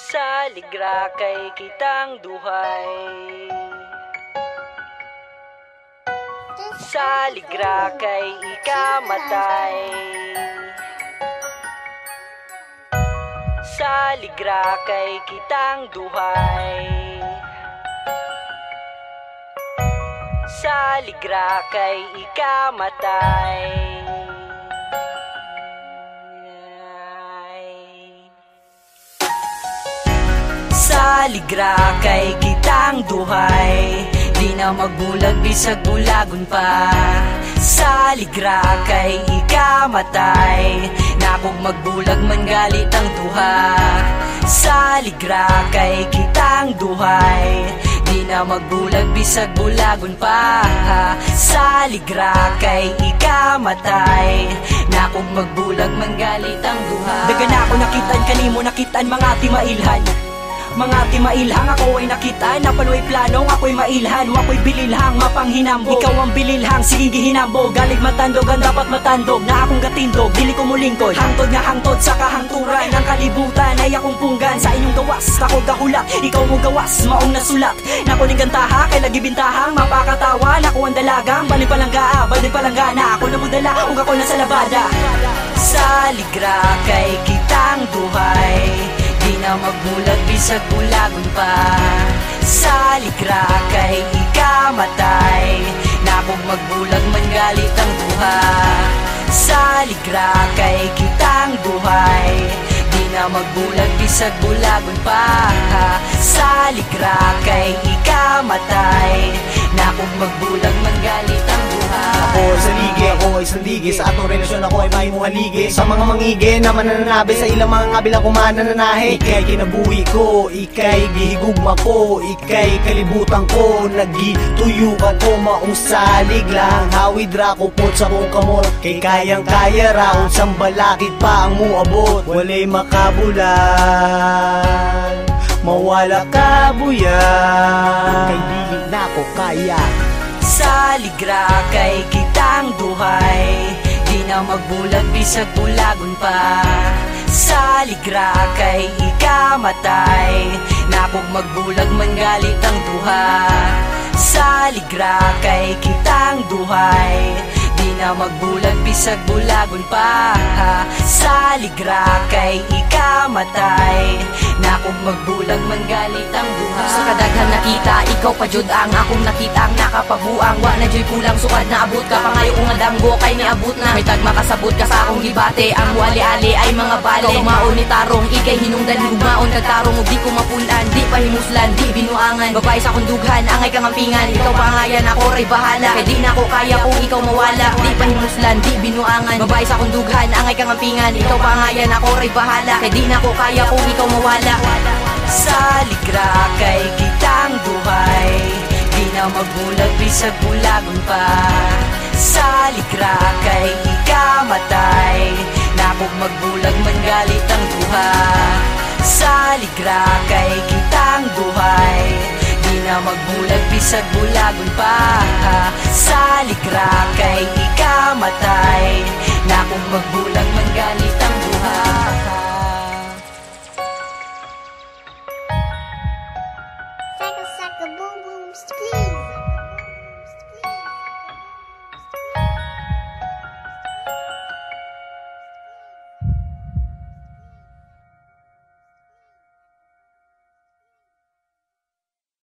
Saligra kay kitang duhay. Saligra kay ikamatay. Saligra kay kitang duhay. Saligra kay ikamatay. Saligra kay kitang duhay, di na magbulag bisag bulagon pa. Saligra kay ikamatay, na kung magbulag man galit ang duha. Saligra kay kitang duhay, di na magbulag bisag bulagon pa. Saligra kay ikamatay, na kung magbulag man galit ang duha. Dagan ako nakitaan kanimo nakitaan mga timailhan. Mga timailhang ako ay nakita, napano'y planong ako'y mailhan. Ako'y bililhang, mapanghinambog, ikaw ang bililhang, sige gihinambog. Galig matandog, ang dapat matandog, na akong gatindog, dili ko mulingkod. Hangtod nga hangtod sa kahangturan, ang kalibutan ay akong punggan. Sa inyong gawas, ako gahulat, ikaw mo gawas, maong nasulat. Nako ning gantaha, kay lagi bintahang, mapakatawa. Nako ang dalagang, bali palangga, bali palanggana. Ako na mudala, ug ako na sa labada. Saligra kay kitang duhay, di na magbulag bisag bulagon pa. Saligra kay ikamatay, na kung magbulag man galit ang duha. Saligra kay kitang duhay, di na magbulag bisag bulagon pa. Saligra kay ikamatay, na kung magbulag man galit ang duha. Ako ay sandige, sa atong relasyon ako ay mahimuhaligi. Sa mga mangige na manananabi, sa ilang mga ngabilang kumanananahe. Ika'y kinabuhi ko, ika'y gihigugma ko, ika'y kalibutan ko, nagituyukan ko maong salig lang. Hawid ra ko po sa kong kamot, kay kayang kaya ra unsang balakid pa ang muabot. Walay makabulan, mawala kabuyan, kay dili na ko kaya. Saligra kay kitang duhay, di na magbulag bisag bulagon pa. Saligra kay ikamatay, na kung magbulag man galit ang duha. Saligra kay kitang duhay, di na magbulag bisag bulagon pa. Saligra kay ikamatay, na kung magbulag man galit ang duha. Sa kadaghan nakita, ikaw pa jud ang akong nakita ang nakapabuang. Wa na joy kulang sukad na abot ka, pangayo kong nadanggo kay niabot na. May tag makasabot ka sa akong gibate, ang muali-ali ay mga bale. Ikaw maon ni tarong, ikay hinungdan hugmaon kagtarong, ug di ko mapulan, di pahimuslan, di binuangan. Babae sa akong dughan, angay kang ampingan, ikaw pangayan ako ray bahala. Kay di na ko kaya kung ikaw mawala, di pahimuslan, di binuangan. Babae sa akong dughan, angay kang ampingan, ikaw pangayan ako ray bahala. Kay di na ko kaya kung ikaw mawala. Saligra kay kitang duhay, di na magbulag bisag bulagon pa. Saligra kay ikamatay, na kung magbulag man galit ang duha. Saligra kay kitang duhay, di na magbulag bisag bulagon pa. Saligra kay ikamatay, na kung magbulag